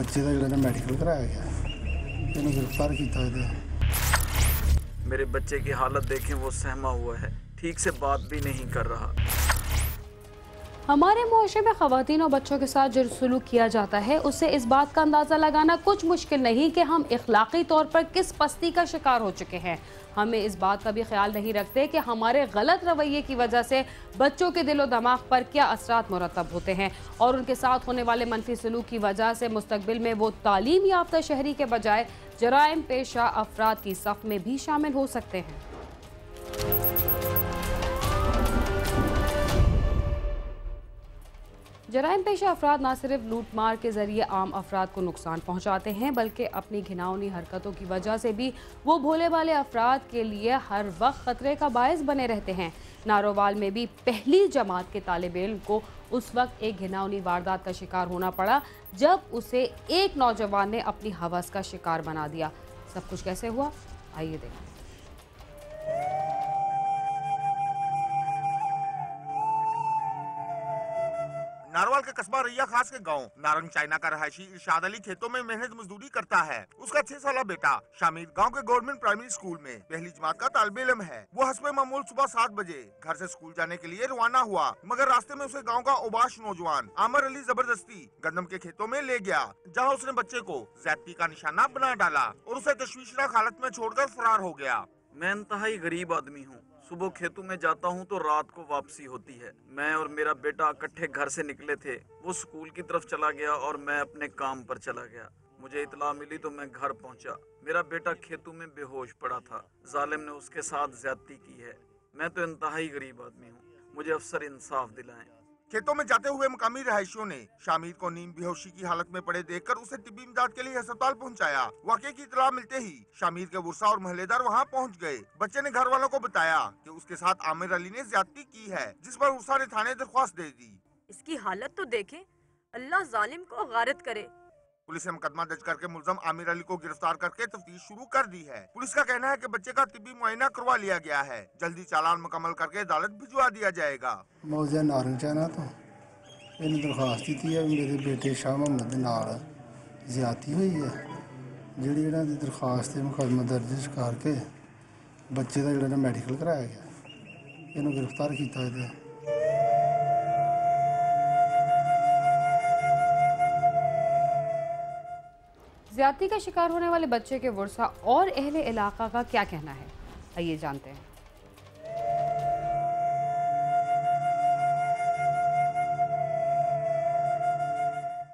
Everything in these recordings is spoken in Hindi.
बच्चे का जो मैडिकल कराया गया, इन्हें गिरफ्तार किया गया। मेरे बच्चे की हालत देखें, वो सहमा हुआ है, ठीक से बात भी नहीं कर रहा। हमारे मुआशरे में ख़वातीन और बच्चों के साथ जो सलूक किया जाता है, उससे इस बात का अंदाज़ा लगाना कुछ मुश्किल नहीं कि हम इखलाकी तौर पर किस पस्ती का शिकार हो चुके हैं। हमें इस बात का भी ख्याल नहीं रखते कि हमारे गलत रवैये की वजह से बच्चों के दिलो दिमाग पर क्या असरात मुरतब होते हैं और उनके साथ होने वाले मनफी सलूक की वजह से मुस्तकबिल में वो तालीम याफ्ता शहरी के बजाय जराइम पेशा अफराद की सफ में भी शामिल हो सकते हैं। जराइम पेशा अफराद न सिर्फ लूट मार के जरिए आम अफराद को नुकसान पहुंचाते हैं, बल्कि अपनी घिनौनी हरकतों की वजह से भी वो भोले भाले अफराद के लिए हर वक्त खतरे का बायस बने रहते हैं। नारोवाल में भी पहली जमात के तालिब इल्म को उस वक्त एक घिनौनी वारदात का शिकार होना पड़ा जब उसे एक नौजवान ने अपनी हवस का शिकार बना दिया। सब कुछ कैसे हुआ, आइए देखें। नारवाल के कस्बा रैया खास के गांव नारंग चाइना का रहायशी इरशाद अली खेतों में मेहनत मजदूरी करता है। उसका 6 साला बेटा शामिर गांव के गवर्नमेंट प्राइमरी स्कूल में पहली जमात का तालिबे इल्म है। वो हस्बे मामूल सुबह 7 बजे घर से स्कूल जाने के लिए रवाना हुआ, मगर रास्ते में उसे गांव का ओबाश नौजवान आमिर अली जबरदस्ती गंदम के खेतों में ले गया, जहाँ उसने बच्चे को ज्यादती का निशाना बना डाला और उसे तशवीशनाक हालत में छोड़कर फरार हो गया। मैं इंतहाई गरीब आदमी हूँ। सुबह खेतों में जाता हूँ तो रात को वापसी होती है। मैं और मेरा बेटा इकट्ठे घर से निकले थे। वो स्कूल की तरफ चला गया और मैं अपने काम पर चला गया। मुझे इतला मिली तो मैं घर पहुँचा। मेरा बेटा खेतों में बेहोश पड़ा था। जालिम ने उसके साथ ज्यादती की है। मैं तो इंतहाई गरीब आदमी हूँ, मुझे अफसर इंसाफ दिलाएं। खेतों में जाते हुए मकामी रहायशियों ने शामिर को नीम बेहोशी की हालत में पड़े देखकर उसे तिब्बी इमदाद के लिए अस्पताल पहुंचाया। वाकये की इतला मिलते ही शामिर के वर्षा और महलेदार वहां पहुंच गए। बच्चे ने घर वालों को बताया कि उसके साथ आमिर अली ने ज्यादती की है, जिस पर वर्षा ने थाने दरख्वास्त दे दी। इसकी हालत तो देखें, अल्लाह जालिम को गारत करे। पुलिस ने मुकदमा दर्ज करके मुलजम आमिर अली को गिरफ्तार करके तफ्तीश शुरू कर दी है। पुलिस का कहना है कि बच्चे का तिब्बी मुआयना करवा लिया गया है। जल्दी चालान मुकम्मल करके अदालत भिजवा दिया जाएगा। मौजा नारंग चाइना तो इन्हें दरखास्त दी है मेरे बेटे शाह मोहम्मद नाल ज्यादती हुई है, जी इन्होंने दरखास्त मुकदमा दर्ज करके बच्चे का जो मैडिकल कराया गया, इन्होंने गिरफ्तार किया गया। ज्यादती का शिकार होने वाले बच्चे के वर्षा और अहले इलाका का क्या कहना है, आइए जानते हैं।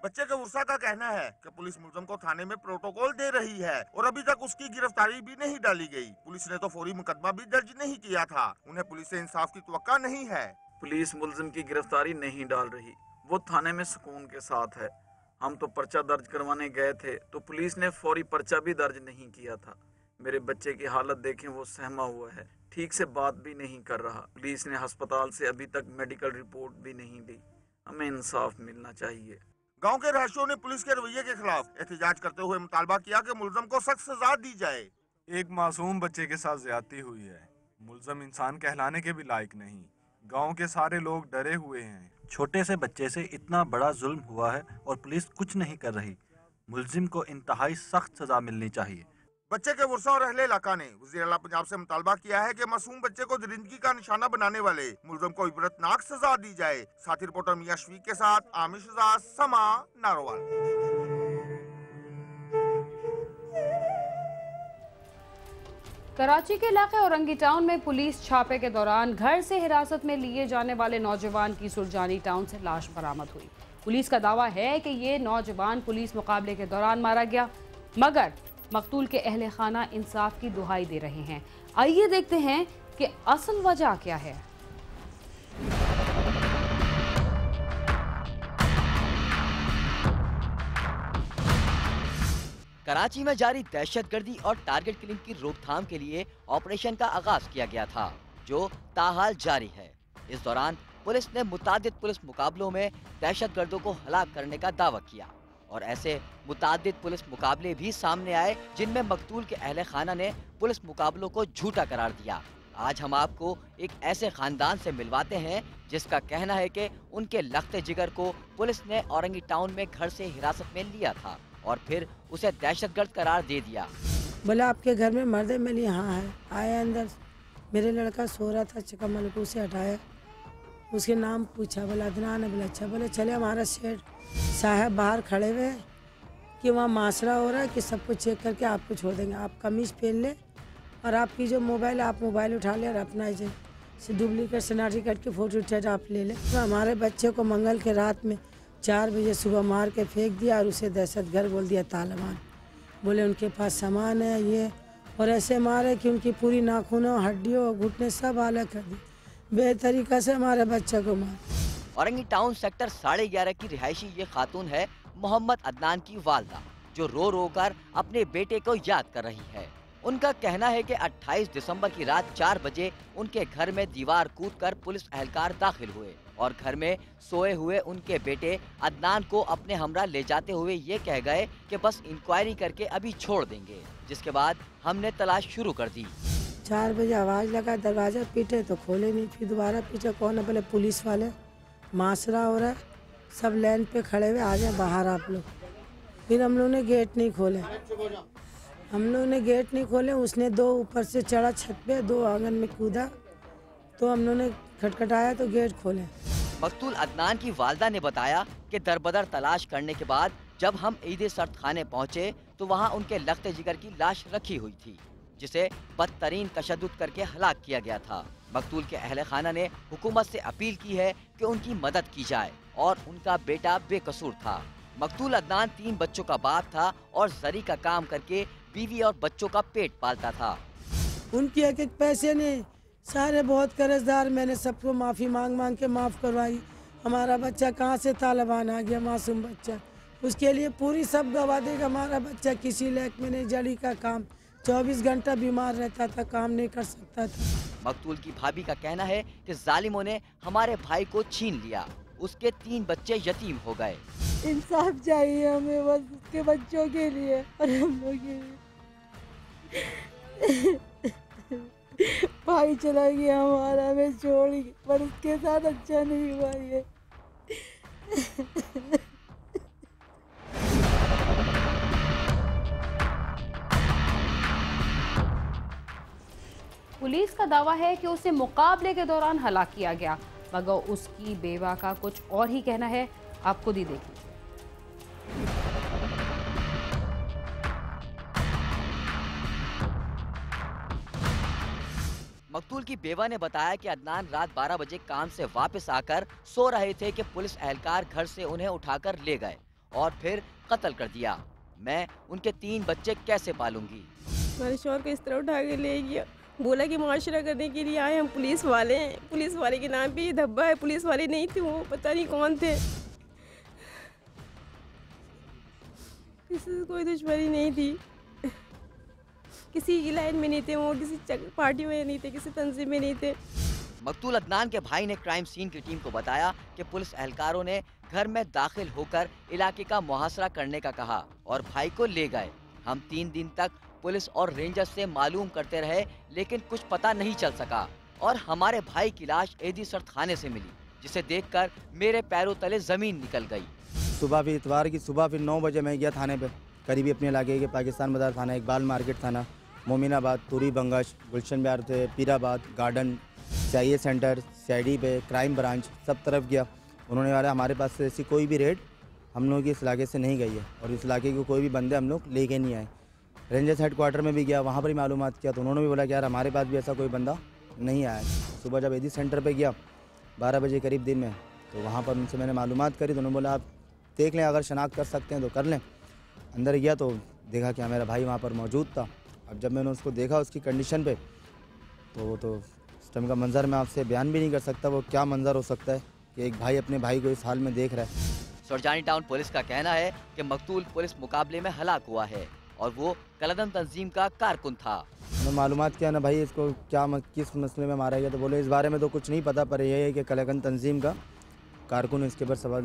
बच्चे के वर्षा का कहना है कि पुलिस मुलजम को थाने में प्रोटोकॉल दे रही है और अभी तक उसकी गिरफ्तारी भी नहीं डाली गई। पुलिस ने तो फौरी मुकदमा भी दर्ज नहीं किया था। उन्हें पुलिस से इंसाफ की तवक्का नहीं है। पुलिस मुलजिम की गिरफ्तारी नहीं डाल रही, वो थाने में सुकून के साथ है। हम तो पर्चा दर्ज करवाने गए थे तो पुलिस ने फौरी पर्चा भी दर्ज नहीं किया था। मेरे बच्चे की हालत देखें, वो सहमा हुआ है, ठीक से बात भी नहीं कर रहा। पुलिस ने अस्पताल से अभी तक मेडिकल रिपोर्ट भी नहीं दी। हमें इंसाफ मिलना चाहिए। गांव के रहायशियों ने पुलिस के रवैये के खिलाफ एहतजाज करते हुए मुतालबा किया कि मुलजम को सख्त सजा दी जाए। एक मासूम बच्चे के साथ ज्यादती हुई है। मुलजम इंसान कहलाने के भी लायक नहीं। गांव के सारे लोग डरे हुए हैं। छोटे से बच्चे से इतना बड़ा जुल्म हुआ है और पुलिस कुछ नहीं कर रही। मुलजिम को इंतहाई सख्त सजा मिलनी चाहिए। बच्चे के वर्षा और अहले इलाका ने वज़ीर आला पंजाब से मुतालबा किया है कि मासूम बच्चे को दरिंदगी का निशाना बनाने वाले मुलजम को इबरतनाक सजा दी जाए। साथी रिपोर्टर मियां शफीक के साथ आमिर शहजाद, समा, नारोवाल। कराची के इलाके औरंगी टाउन में पुलिस छापे के दौरान घर से हिरासत में लिए जाने वाले नौजवान की सुरजानी टाउन से लाश बरामद हुई। पुलिस का दावा है कि ये नौजवान पुलिस मुकाबले के दौरान मारा गया, मगर मकतूल के अहले खाना इंसाफ की दुहाई दे रहे हैं। आइए देखते हैं कि असल वजह क्या है। कराची में जारी दहशतगर्दी और टारगेट किलिंग की रोकथाम के लिए ऑपरेशन का आगाज किया गया था, जो ताहाल जारी है। इस दौरान पुलिस ने मुतादिद पुलिस मुकाबलों में दहशतगर्दों को हलाक करने का दावा किया और ऐसे मुतादिद पुलिस मुकाबले भी सामने आए जिनमें मकतूल के अहले खाना ने पुलिस मुकाबलों को झूठा करार दिया। आज हम आपको एक ऐसे खानदान से मिलवाते हैं जिसका कहना है कि उनके लख्ते जिगर को पुलिस ने औरंगी टाउन में घर से हिरासत में लिया था और फिर उसे दहशतगर्द करार दे दिया। बोले आपके घर में मर्द है? मैंने हाँ है। आया अंदर, मेरे लड़का सो रहा था, चकमल को उसे हटाया, उसके नाम पूछा, बोला अदनान है। बोला अच्छा। बोले चले हमारा सेठ साहब बाहर खड़े हुए हैं कि वहाँ माशरा हो रहा है कि सब कुछ चेक करके आपको छोड़ देंगे, आप कमीज पहन ले और आपकी जो मोबाइल आप मोबाइल उठा ले और अपना से डुप्लीकेट शनाख्ती कार्ड की फ़ोटो उठा आप ले ले। तो हमारे बच्चे को मंगल के रात में 4 बजे सुबह मार के फेंक दिया और उसे दहशतगर्द बोल दिया, तालिबान। बोले उनके पास सामान है ये, और ऐसे मारे कि उनकी पूरी नाखूनों, हड्डियों, घुटने सब अलग कर दी, बेतरीका से हमारे बच्चे को मार। औरंगी टाउन सेक्टर 11.5 की रिहायशी ये खातून है मोहम्मद अदनान की वालदा, जो रो रो कर अपने बेटे को याद कर रही है। उनका कहना है कि 28 दिसंबर की रात 4 बजे उनके घर में दीवार कूदकर पुलिस एहलकार दाखिल हुए और घर में सोए हुए उनके बेटे अदनान को अपने हमरा ले जाते हुए ये कह गए कि बस इंक्वायरी करके अभी छोड़ देंगे, जिसके बाद हमने तलाश शुरू कर दी। 4 बजे आवाज़ लगा, दरवाज़ा पीटे तो खोले नहीं, फिर दोबारा पीटे, कौन है? बोले पुलिस वाले, माशरा हो रहा है, सब लाइन पे खड़े हुए, आ जाए बाहर आप लोग। फिर हम लोगों ने गेट नहीं खोले, उसने 2 ऊपर से चढ़ा छत पे, 2 आंगन में कूदा, तो हम लोगों ने खटखटाया तो गेट खोले। मकतूल अदनान की वालदा ने बताया कि दरबदर तलाश करने के बाद जब हम ईद सर्द खाने पहुँचे तो वहाँ उनके लख्ते जिगर की लाश रखी हुई थी, जिसे बदतरीन तशद्दुद करके हलाक किया गया था। मकतूल के अहले खाना ने हुकूमत से अपील की है कि उनकी मदद की जाए और उनका बेटा बेकसूर था। मकतूल अदनान 3 बच्चों का बाप था और जरी का काम करके बीवी और बच्चों का पेट पालता था। उनकी एक पैसे नहीं, सारे बहुत कर्जदार, मैंने सबको माफ़ी मांग के माफ़ करवाई। हमारा बच्चा कहाँ से तालिबान आ गया, मासूम बच्चा, उसके लिए पूरी सब गवा देगा। हमारा बच्चा किसी लायक में नहीं, जड़ी का काम, 24 घंटा बीमार रहता था, काम नहीं कर सकता था। मकतूल की भाभी का कहना है कि जालिमों ने हमारे भाई को छीन लिया, उसके 3 बच्चे यतीम हो गए। इंसाफ चाहिए हमें बस उसके बच्चों के लिए और हम लोग के लिए। भाई चला गया हमारा, हमें छोड़ के, पर उसके साथ अच्छा नहीं हुआ ये। पुलिस का दावा है कि उसे मुकाबले के दौरान हलाक किया गया, मगर उसकी बेवा का कुछ और ही कहना है। आप खुद ही देखिए। मकतूल की बेवा ने बताया कि अदनान रात 12 बजे काम से वापस आकर सो रहे थे कि पुलिस एहलकार घर से उन्हें उठाकर ले गए और फिर कत्ल कर दिया। मैं उनके 3 बच्चे कैसे पालूंगी? हमारे शौहर को इस तरह उठा के ले गया, बोला कि मुआशरा करने के लिए आए, हम पुलिस वाले हैं, पुलिस वाले के नाम पे ये धब्बा है। पुलिस वाले नहीं थे वो, पता नहीं कौन थे, किसी से कोई दुश्मनी नहीं थी, किसी की लाइन में नहीं थे वो, किसी पार्टी में नहीं थे, किसी तंजीम में नहीं थे। मकतूल अदनान के भाई ने क्राइम सीन की टीम को बताया कि पुलिस एहलकारों ने घर में दाखिल होकर इलाके का मुहासरा करने का कहा और भाई को ले गए। हम 3 दिन तक पुलिस और रेंजर्स से मालूम करते रहे, लेकिन कुछ पता नहीं चल सका और हमारे भाई की लाश एदी सर्द खाने से मिली, जिसे देखकर मेरे पैरों तले जमीन निकल गई। सुबह भी इतवार की सुबह फिर 9 बजे मैं गया थाने पे, करीबी अपने इलाके के पाकिस्तान बाजार थाना, इकबाल मार्केट थाना, मोमिनाबाद, तुरी बंगश, गुलशन बिहार थे, Pirabad garden, CIA centre, CID पे, क्राइम ब्रांच, सब तरफ गया। उन्होंने वाला हमारे पास से ऐसी कोई भी रेड हम लोग इस इलाके से नहीं गई है और इस इलाके के कोई भी बंदे हम लोग लेके नहीं आए। रेंजर्स हेडक्वार्टर में भी गया, वहाँ पर ही मालूमात किया तो उन्होंने भी बोला कि यार हमारे पास भी ऐसा कोई बंदा नहीं आया। सुबह जब एदी सेंटर पे गया 12 बजे करीब दिन में, तो वहाँ पर उनसे मैंने मालूमात करी तो उन्होंने बोला आप देख लें, अगर शनाख्त कर सकते हैं तो कर लें। अंदर गया तो देखा कि मेरा भाई वहाँ पर मौजूद था। अब जब मैंने उसको देखा उसकी कंडीशन पे, तो वो तो उस टाइम का मंज़र मैं आपसे बयान भी नहीं कर सकता वो क्या मंज़र हो सकता है कि एक भाई अपने भाई को इस हाल में देख रहा है। सुरजानी टाउन पुलिस का कहना है कि मकतूल पुलिस मुकाबले में हलाक हुआ है और वो कलदम तंजीम का कारकुन था। मैंने मालूमात किया ना भाई इसको क्या किस मसले में मारा गया, तो बोले इस बारे में तो कुछ नहीं पता, पर यह है कि कलदम तंजीम का कारकुन इसके ऊपर सवाल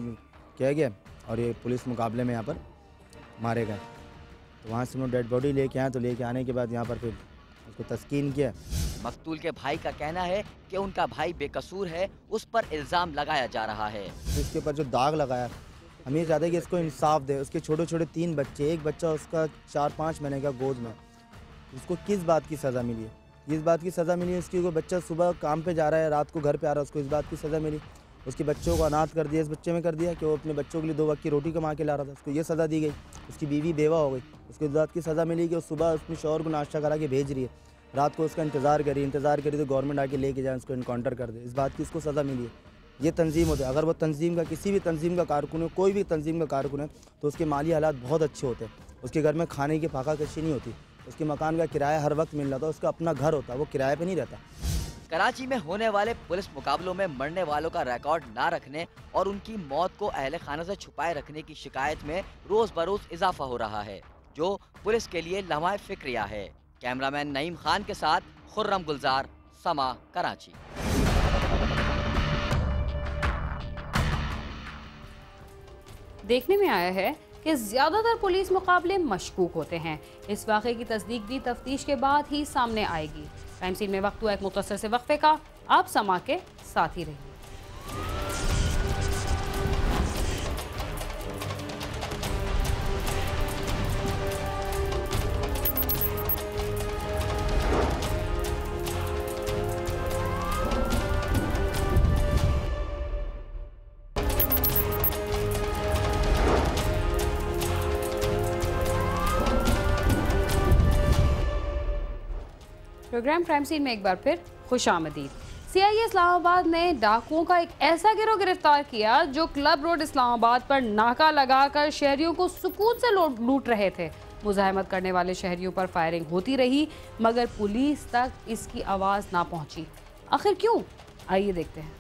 किया गया और ये पुलिस मुकाबले में यहाँ पर मारे गए। तो वहाँ से हम डेड बॉडी लेके आए, तो लेके आने के बाद यहाँ पर फिर उसको तस्कीन किया। मकतूल के भाई का कहना है कि उनका भाई बेकसूर है, उस पर इल्ज़ाम लगाया जा रहा है। इसके ऊपर जो दाग लगाया हम ये चाहते हैं कि इसको इंसाफ दे। उसके छोटे छोटे 3 बच्चे, एक बच्चा उसका 4-5 महीने का गोद में, उसको किस बात की सज़ा मिली है? इस बात की सज़ा मिली है उसकी, कोई बच्चा सुबह काम पे जा रहा है, रात को घर पे आ रहा है, उसको इस बात की सज़ा मिली। उसके बच्चों को अनाथ कर दिया, इस बच्चे में कर दिया कि वो अपने बच्चों के लिए 2 वक्त की रोटी कमा के ला रहा था, उसको ये सज़ा दी गई। उसकी बीवी बेवा हो गई, उसको इस बात की सज़ा मिली कि वो सुबह अपने शौहर को नाश्ता करा के भेज रही है, रात को उसका इंतज़ार करी तो गवर्नमेंट आके लेके जाए, उसको इनकाउंटर कर दे। इस बात की उसको सज़ा मिली है। ये तंजीम होते हैं। अगर वो तंजीम का, किसी भी तंजीम का कारकुन है, कोई भी तंजीम का कारकुन है, तो उसके माली हालात बहुत अच्छे होते हैं। उसके घर में खाने की फाका कशी नहीं होती, उसके मकान का किराया हर वक्त मिल रहा था, उसका अपना घर होता, वो किराए पे नहीं रहता। कराची में होने वाले पुलिस मुकाबलों में मरने वालों का रिकॉर्ड ना रखने और उनकी मौत को अहले खाना से छुपाए रखने की शिकायत में रोज बरोज इजाफा हो रहा है, जो पुलिस के लिए लम्हा फिक्रिया है। कैमरामैन नईम खान के साथ खुर्रम गुलजार, समा, कराची। देखने में आया है कि ज़्यादातर पुलिस मुकाबले मशकूक होते हैं। इस वाक़े की तस्दीक भी तफ्तीश के बाद ही सामने आएगी। क्राइम सीन में वक्त हुआ एक मुख्तसर से वक्फे का। आप समा के साथ ही रहिए। प्रोग्राम क्राइम सीन में एक बार फिर खुशामदीद। सीआईए इस्लामाबाद ने डाकुओं का एक ऐसा गिरोह गिरफ्तार किया जो क्लब रोड इस्लामाबाद पर नाका लगाकर शहरियों को सुकून से लूट रहे थे। मुजाहमत करने वाले शहरियों पर फायरिंग होती रही, मगर पुलिस तक इसकी आवाज़ ना पहुंची। आखिर क्यों? आइए देखते हैं।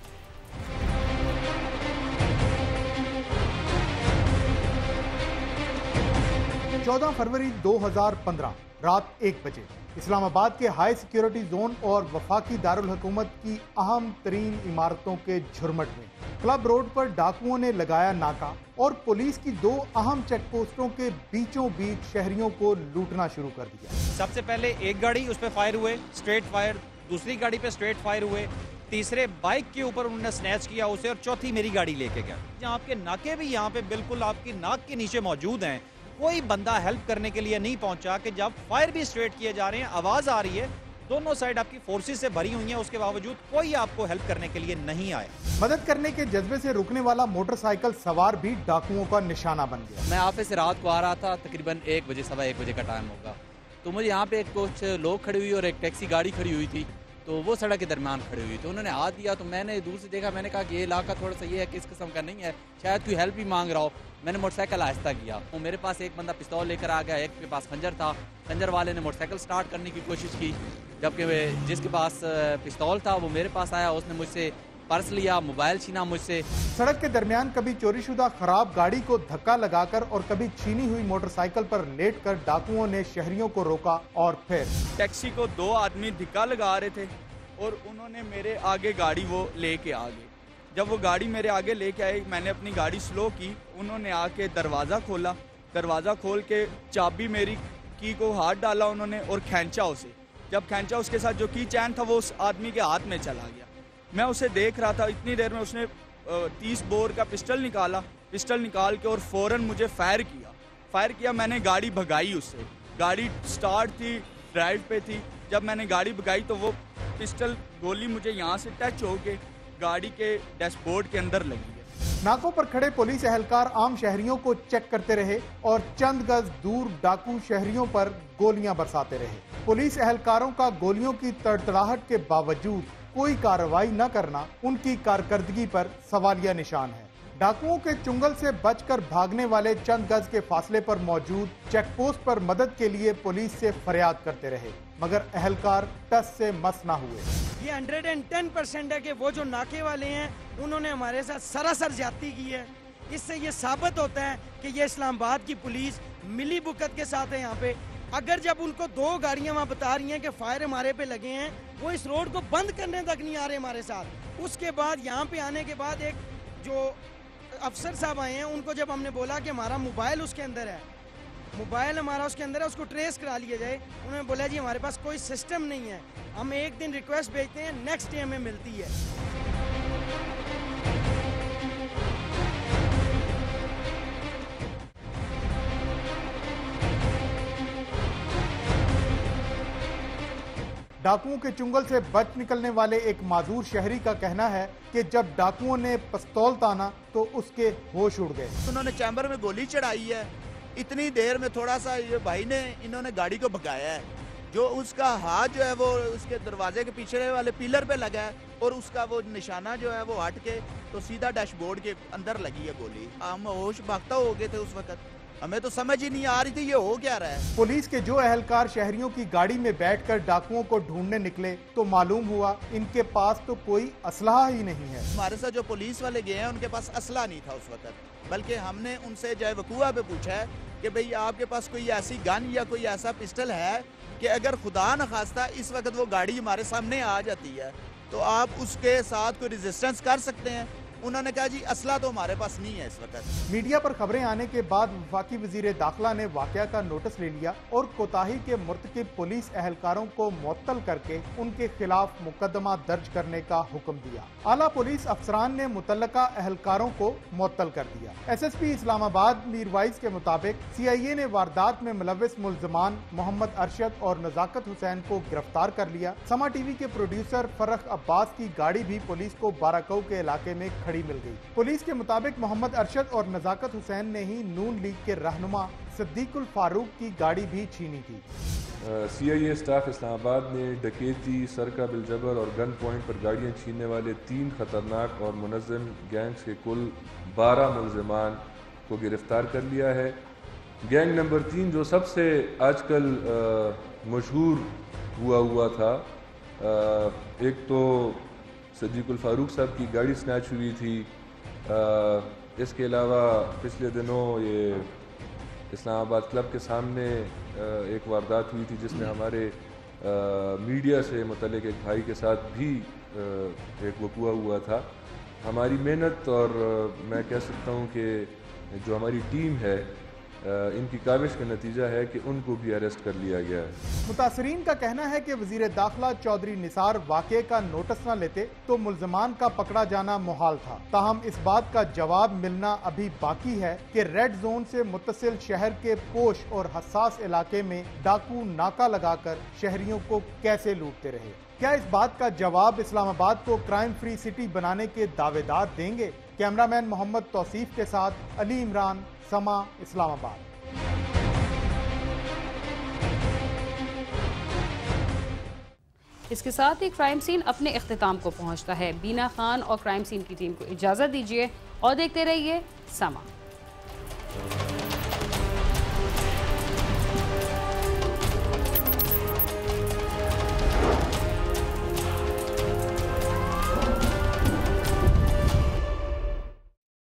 14 फरवरी 2015 रात 1 बजे इस्लामाबाद के हाई सिक्योरिटी जोन और वफाकी दारुल हुकूमत की अहम तरीन इमारतों के झुरमट में क्लब रोड पर डाकुओं ने लगाया नाका और पुलिस की 2 अहम चेक पोस्टों के बीचों बीच शहरियों को लूटना शुरू कर दिया। सबसे पहले एक गाड़ी, उस पर फायर हुए, स्ट्रेट फायर, दूसरी गाड़ी पे स्ट्रेट फायर हुए, तीसरे बाइक के ऊपर उन्होंने स्नैच किया उसे, और चौथी मेरी गाड़ी लेके गया। जहाँ आपके नाके भी यहाँ पे बिल्कुल आपकी नाक के नीचे मौजूद हैं। कोई बंदा हेल्प करने के लिए नहीं पहुंचा कि जब फायर भी स्ट्रेट किए जा रहे हैं, आवाज आ रही है, दोनों साइड आपकी फोर्सेस से भरी हुई हैं, उसके बावजूद कोई आपको हेल्प करने के लिए नहीं आया। मदद करने के जज्बे से रुकने वाला मोटरसाइकिल सवार भी डाकुओं का निशाना बन गया। मैं ऑफिस से रात को आ रहा था, तकरीबन 1 बजे, सवा 1 बजे का टाइम होगा, तो मुझे यहाँ पे कुछ लोग खड़े हुई और एक टैक्सी गाड़ी खड़ी हुई थी, तो वो सड़क के दरमियान खड़ी हुई, तो उन्होंने हाथ दिया, तो मैंने दूर से देखा, मैंने कहा कि ये इलाका थोड़ा सा ये है कि इस किस्म का नहीं है, शायद कोई हेल्प भी मांग रहा हो। मैंने मोटरसाइकिल आहिस्ता किया, तो मेरे पास एक बंदा पिस्तौल लेकर आ गया, एक के पास खंजर था। खंजर वाले ने मोटरसाइकिल स्टार्ट करने की कोशिश की, जबकि जिसके पास पिस्तौल था वो मेरे पास आया, उसने मुझसे पर्स लिया, मोबाइल छीना मुझसे। सड़क के दरमियान कभी चोरीशुदा खराब गाड़ी को धक्का लगाकर और कभी छीनी हुई मोटरसाइकिल पर लेटकर डाकुओं ने शहरियों को रोका और फिर टैक्सी को 2 आदमी धक्का लगा रहे थे और उन्होंने मेरे आगे गाड़ी वो लेके आ गए। जब वो गाड़ी मेरे आगे लेके आए, मैंने अपनी गाड़ी स्लो की, उन्होंने आके दरवाज़ा खोला, दरवाज़ा खोल के चाबी मेरी की को हाथ डाला उन्होंने और खींचा उसे। जब खींचा, उसके साथ जो की चैन था वो उस आदमी के हाथ में चला गया। मैं उसे देख रहा था, इतनी देर में उसने 30 बोर का पिस्टल निकाला, पिस्टल निकाल के और फ़ौरन मुझे फायर किया। मैंने गाड़ी भगाई उससे, गाड़ी स्टार्ट थी, ड्राइव पे थी। जब मैंने गाड़ी भगाई तो वो पिस्टल गोली मुझे यहाँ से टच होके गाड़ी के डैशबोर्ड के अंदर लगी है। नाकों पर खड़े पुलिस एहलकार आम शहरियों को चेक करते रहे और चंद गज दूर डाकू शहरियों पर गोलियां बरसाते रहे। पुलिस एहलकारों का गोलियों की तड़तड़ाहट के बावजूद कोई कार्रवाई न करना उनकी कारकर्दगी पर सवालिया निशान है। डाकुओं के चुंगल से बचकर भागने वाले चंद गज के फासले पर मौजूद चेकपोस्ट पर मदद के लिए पुलिस से फरियाद करते रहे, मगर एहलकार टस से मस न हुए। ये 110% है कि वो जो नाके वाले हैं उन्होंने हमारे साथ सरासर ज्यादती की है। इससे ये साबित होता है कि ये इस्लामाबाद की पुलिस मिली भुगत के साथ है यहाँ पे। अगर जब उनको 2 गाड़ियाँ वहाँ बता रही हैं कि फायर हमारे पे लगे हैं, वो इस रोड को बंद करने तक नहीं आ रहे हमारे साथ। उसके बाद यहाँ पे आने के बाद एक जो अफसर साहब आए हैं, उनको जब हमने बोला कि हमारा मोबाइल उसके अंदर है, मोबाइल हमारा उसके अंदर है, उसको ट्रेस करा लिया जाए, उन्होंने बोला जी हमारे पास कोई सिस्टम नहीं है, हम एक दिन रिक्वेस्ट भेजते हैं, नेक्स्ट डे हमें मिलती है। डाकुओं के चुंगल से बच निकलने वाले एक माजूर शहरी का कहना है कि जब डाकुओं ने पिस्तौल ताना तो उसके होश उड़ गए। उन्होंने चैम्बर में गोली चढ़ाई है, इतनी देर में थोड़ा सा ये भाई ने इन्होंने गाड़ी को भगाया है, जो उसका हाथ जो है वो उसके दरवाजे के पीछे वाले पिलर पे लगा है और उसका वो निशाना जो है वो हट के तो सीधा डैशबोर्ड के अंदर लगी है गोली। हम होश भागता हो गए थे उस वक्त, हमें तो समझ ही नहीं आ रही थी ये हो क्या रहा है। पुलिस के जो एहलकार शहरियों की गाड़ी में बैठकर डाकुओं को ढूंढने निकले तो मालूम हुआ इनके पास तो कोई असलहा ही नहीं है। हमारे साथ जो पुलिस वाले गए हैं उनके पास असला नहीं था उस वक्त, बल्कि हमने उनसे जो है वकूआ पे पूछा है कि भाई आपके पास कोई ऐसी गन या कोई ऐसा पिस्टल है कि अगर खुदा न खास्ता इस वक्त वो गाड़ी हमारे सामने आ जाती है तो आप उसके साथ कोई रेजिस्टेंस कर सकते हैं। उन्होंने कहा जी असला तो हमारे पास नहीं है इस वक्त। मीडिया पर खबरें आने के बाद वफाकी वजीर दाखिला ने वाकया का नोटिस ले लिया और कोताही के मुर्तकिब पुलिस एहलकारों को मुअत्तल करके उनके खिलाफ मुकदमा दर्ज करने का हुक्म दिया। आला पुलिस अफसरान ने मुतल्लका एहलकारों को मुअत्तल कर दिया। SSP इस्लामाबाद मीरवाइज के मुताबिक CIA ने वारदात में मुलविस मुल्जमान मोहम्मद अरशद और नजाकत हुसैन को गिरफ्तार कर लिया। समा TV के प्रोड्यूसर फरख अब्बास की गाड़ी भी पुलिस को बाराकऊ के इलाके में खड़ी मिल गई। पुलिस के मुताबिक मोहम्मद अरशद और नजाकत हुसैन ने ही नून लीग के रहनुमा सिद्दीकुल फारूक की गाड़ी भी छीनी थी। CIA स्टाफ इस्लामाबाद ने डकैती, सरका बिलजबर और गन पॉइंट पर गाड़ियां छीनने वाले 3 खतरनाक और मुनज़्ज़म गैंग्स के कुल 12 मुल्ज़िमान को गिरफ्तार कर लिया है। गैंग नंबर 3 जो सबसे आजकल मशहूर हुआ था, एक तो सिद्दीकुल फारूक साहब की गाड़ी स्नैच हुई थी। इसके अलावा पिछले दिनों ये इस्लामाबाद क्लब के सामने एक वारदात हुई थी जिसमें हमारे मीडिया से मुतल्लिक एक भाई के साथ भी एक वक़ूआ हुआ था। हमारी मेहनत और मैं कह सकता हूँ कि जो हमारी टीम है इनकी काविश का नतीजा है कि उनको भी अरेस्ट कर लिया गया है। मुतासरीन का कहना है कि वजीर दाखिला चौधरी निसार वाक़े का नोटिस न लेते तो मुल्ज़िमान का पकड़ा जाना मुहाल था। ताहम इस बात का जवाब मिलना अभी बाकी है कि रेड जोन से मुत्तसिल शहर के पोश और हसास इलाके में डाकू नाका लगाकर शहरियों को कैसे लूटते रहे। क्या इस बात का जवाब इस्लामाबाद को क्राइम फ्री सिटी बनाने के दावेदार देंगे? कैमरामैन मोहम्मद तौसीफ के साथ अली इमरान, समा, इस्लामाबाद। इसके साथ ही क्राइम सीन अपने इख्तिताम को पहुंचता है। बीना खान और क्राइम सीन की टीम को इजाजत दीजिए और देखते रहिए समा।